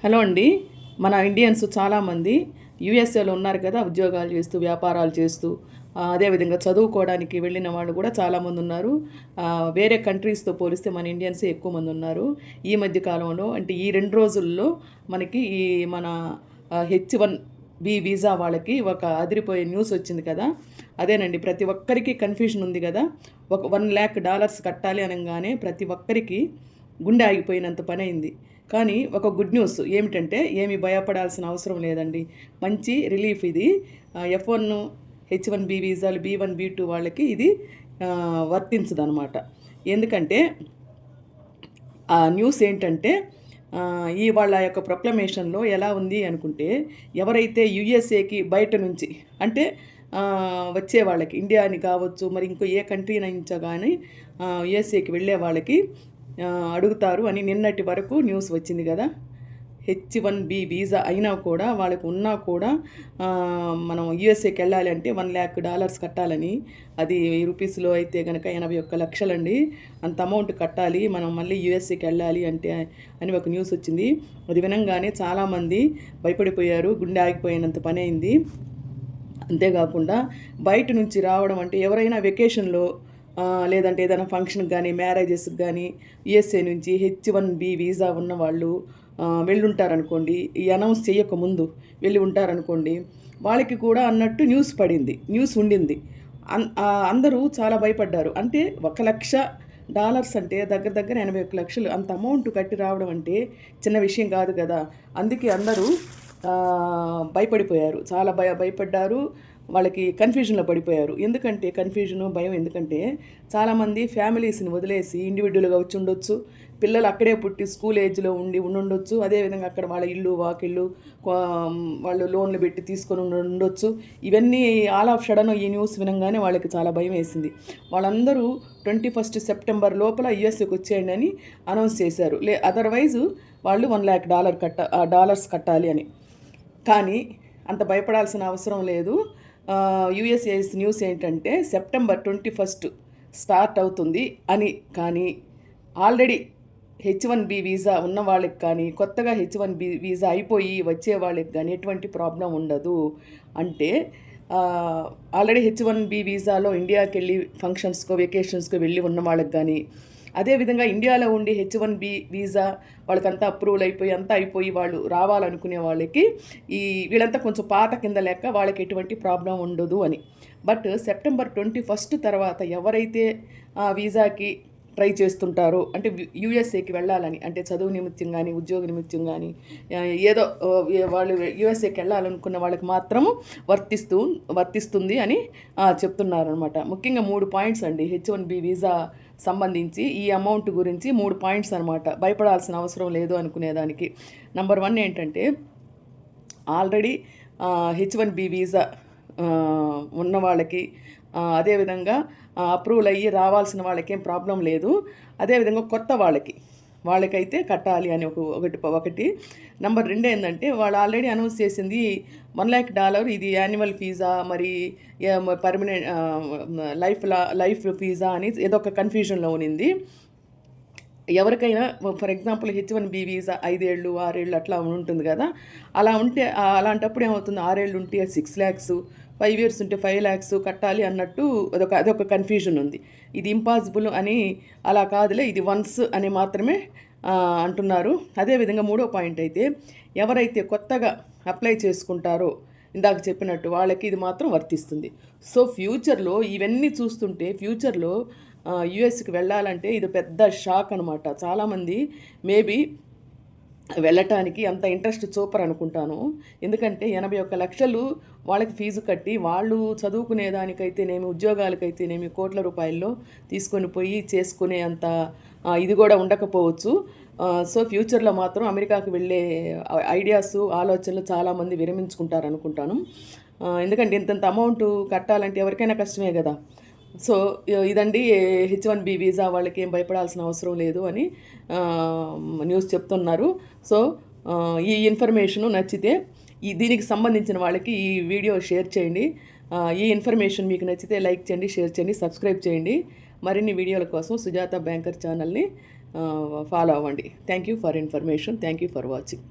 Hello అండి. మన Indians చాలామంది యూఎస్ఏలో ఉన్నారు కదా, ఉద్యోగాలు చేస్తూ వ్యాపారాలు చేస్తూ అదేవిధంగా చదువుకోవడానికి వెళ్ళిన వాళ్ళు కూడా చాలామంది ఉన్నారు. వేరే కంట్రీస్తో పోలిస్తే మన ఇండియన్సే ఎక్కువ మంది ఉన్నారు. ఈ మధ్య కాలంలో అంటే ఈ 2 రోజుల్లో మనకి ఈ మన H1B వీసా వాళ్ళకి ఒక అదిరిపోయే న్యూస్ వచ్చింది కదా. అదేనండి, ప్రతి ఒక్కరికి కన్ఫ్యూషన్ ఉంది కదా. ఒక $1,00,000 కట్టాలి అనగానే ప్రతి ఒక్కరికి గుండె ఆగిపోయినంత పని అయింది. కానీ ఒక గుడ్ న్యూస్ ఏమిటంటే, ఏమి భయపడాల్సిన అవసరం లేదండి. మంచి రిలీఫ్ ఇది. F1 H1B వీసాలు B1 B2 వాళ్ళకి ఇది వర్తించదనమాట. ఎందుకంటే ఆ న్యూస్ ఏంటంటే, ఈ వాళ్ళ యొక్క ప్రొక్లమేషన్లో ఎలా ఉంది అనుకుంటే, ఎవరైతే యుఎస్ఏకి బయట నుంచి అంటే వచ్చే వాళ్ళకి ఇండియాని కావచ్చు, మరి ఇంకో ఏ కంట్రీ నుంచో కానీ యుఎస్ఏకి వెళ్ళే వాళ్ళకి అడుగుతారు అని నిన్నటి వరకు న్యూస్ వచ్చింది కదా. H1B వీసా అయినా కూడా వాళ్ళకు ఉన్నా కూడా మనం యూఎస్ఏకి వెళ్ళాలి అంటే $1,00,000 కట్టాలని. అది రూపీస్లో అయితే కనుక 81 లక్షలండి. అంత అమౌంట్ కట్టాలి మనం మళ్ళీ యూఎస్ఏకి వెళ్ళాలి అంటే అని ఒక న్యూస్ వచ్చింది. అది వినంగానే చాలామంది భయపడిపోయారు, గుండె ఆగిపోయినంత పని అయింది. అంతేకాకుండా బయట నుంచి రావడం అంటే ఎవరైనా వెకేషన్లో లేదంటే ఏదైనా ఫంక్షన్కి కానీ మ్యారేజెస్కి కానీ యుఎస్ఏ నుంచి H1B వీసా ఉన్న వాళ్ళు వెళ్ళుంటారనుకోండి, ఈ అనౌన్స్ చేయకముందు వెళ్ళి ఉంటారనుకోండి, వాళ్ళకి కూడా అన్నట్టు న్యూస్ ఉండింది. అందరూ చాలా భయపడ్డారు. అంటే $1,00,000 అంటే దగ్గర దగ్గర 81 లక్షలు. అంత అమౌంట్ కట్టి రావడం అంటే చిన్న విషయం కాదు కదా. అందుకే అందరూ భయపడిపోయారు, చాలా భయపడ్డారు. వాళ్ళకి కన్ఫ్యూజన్లో పడిపోయారు. ఎందుకంటే కన్ఫ్యూజను, భయం ఎందుకంటే చాలామంది ఫ్యామిలీస్ని వదిలేసి ఇండివిజువల్గా వచ్చి ఉండొచ్చు. పిల్లలు అక్కడే పుట్టి స్కూల్ ఏజ్లో ఉండొచ్చు. అదేవిధంగా అక్కడ వాళ్ళ ఇల్లు వాకిళ్ళు వాళ్ళు లోన్లు పెట్టి తీసుకొని ఉండొచ్చు. ఇవన్నీ ఆల్ ఆఫ్ సడన్ ఈ న్యూస్ వినంగానే వాళ్ళకి చాలా భయం వేసింది. వాళ్ళందరూ 21 సెప్టెంబర్ లోపల యుఎస్ఏకి వచ్చేయండి అని అనౌన్స్ చేశారు. అదర్వైజ్ వాళ్ళు $1,00,000 కట్టాలి అని. కానీ అంత భయపడాల్సిన అవసరం లేదు. యుఎస్ఏఎస్ న్యూస్ ఏంటంటే సెప్టెంబర్ 21 స్టార్ట్ అవుతుంది అని. కానీ ఆల్రెడీ H1B వీసా ఉన్న వాళ్ళకి కానీ కొత్తగా H1B వీసా అయిపోయి వచ్చే వాళ్ళకి కానీ ఎటువంటి ప్రాబ్లం ఉండదు. అంటే ఆల్రెడీ H1B వీసాలో ఇండియాకి వెళ్ళి ఫంక్షన్స్కో వెకేషన్స్కో వెళ్ళి ఉన్న వాళ్ళకి కానీ, అదేవిధంగా ఇండియాలో ఉండి H1B వీసా వాళ్ళకంతా అప్రూవల్ అయిపోయి అంతా అయిపోయి వాళ్ళు రావాలనుకునే వాళ్ళకి వీళ్ళంతా కొంచెం పాత కింద లెక్క, వాళ్ళకి ఎటువంటి ప్రాబ్లం ఉండదు అని. బట్ సెప్టెంబర్ 21 తర్వాత ఎవరైతే వీసాకి ట్రై చేస్తుంటారో, అంటే యూఎస్ఏకి వెళ్ళాలని, అంటే చదువు నిమిత్తం కానీ ఉద్యోగ నిమిత్తం కానీ ఏదో వాళ్ళు యూఎస్ఏకి వెళ్ళాలనుకున్న వాళ్ళకి మాత్రము వర్తిస్తుంది అని చెప్తున్నారనమాట. ముఖ్యంగా 3 పాయింట్స్ అండి H1B వీసా సంబంధించి. ఈ అమౌంట్ గురించి 3 పాయింట్స్ అనమాట. భయపడాల్సిన అవసరం లేదు అనుకునేదానికి. నెంబర్ 1 ఏంటంటే, ఆల్రెడీ H1B వీసా ఉన్న వాళ్ళకి, అదేవిధంగా అప్రూవల్ అయ్యి రావాల్సిన వాళ్ళకేం ప్రాబ్లం లేదు. అదేవిధంగా కొత్త వాళ్ళకైతే కట్టాలి అని ఒకటి. నెంబర్ 2 ఏంటంటే, వాళ్ళు ఆల్రెడీ అనౌన్స్ చేసింది $1,00,000 ఇది యాన్యువల్ ఫీజా మరి పర్మనెంట్ లైఫ్ ఫీజా అని ఏదో ఒక కన్ఫ్యూజన్లో ఉన్నింది. ఎవరికైనా ఫర్ ఎగ్జాంపుల్ H1B వీసా 5 ఏళ్ళు 6 ఏళ్ళు అట్లా ఉంటుంది కదా. అలా ఉంటే అలాంటప్పుడు ఏమవుతుంది, 6 ఏళ్ళు ఉంటే 6 lakhs, 5 years ఉంటే 5 lakhs కట్టాలి అన్నట్టు అదొక కన్ఫ్యూజన్ ఉంది. ఇది ఇంపాసిబుల్ అని అలా కాదులే, ఇది వన్స్ అని మాత్రమే అంటున్నారు. అదేవిధంగా 3వ పాయింట్ అయితే, ఎవరైతే కొత్తగా అప్లై చేసుకుంటారో ఇందాక చెప్పినట్టు వాళ్ళకి ఇది మాత్రం వర్తిస్తుంది. సో ఫ్యూచర్లో ఇవన్నీ చూస్తుంటే ఫ్యూచర్లో యుఎస్కి వెళ్ళాలంటే ఇది పెద్ద షాక్ అనమాట. చాలామంది మేబీ వెళ్ళటానికి అంత ఇంట్రెస్ట్ చూపరు అనుకుంటాను. ఎందుకంటే 81 లక్షలు వాళ్ళకి ఫీజు కట్టి వాళ్ళు చదువుకునేదానికైతేనేమి ఉద్యోగాలకైతేనేమి కోట్ల రూపాయల్లో తీసుకొని పోయి చేసుకునే అంత ఇది కూడా ఉండకపోవచ్చు. సో ఫ్యూచర్లో మాత్రం అమెరికాకు వెళ్ళే ఐడియాస్ ఆలోచనలు చాలామంది విరమించుకుంటారు అనుకుంటాను. ఎందుకంటే ఇంతంత అమౌంట్ కట్టాలంటే ఎవరికైనా కష్టమే కదా. సో ఇదండి H1B వీసా వాళ్ళకి ఏం భయపడాల్సిన అవసరం లేదు అని న్యూస్ చెప్తున్నారు. సో ఈ ఇన్ఫర్మేషను నచ్చితే దీనికి సంబంధించిన వాళ్ళకి ఈ వీడియో షేర్ చేయండి. ఈ ఇన్ఫర్మేషన్ మీకు నచ్చితే లైక్ చేయండి, షేర్ చేయండి, సబ్స్క్రైబ్ చేయండి. మరిన్ని వీడియోల కోసం సుజాత బ్యాంకర్ ఛానల్ని ఫాలో అవ్వండి. Thank you for information. Thank you for watching.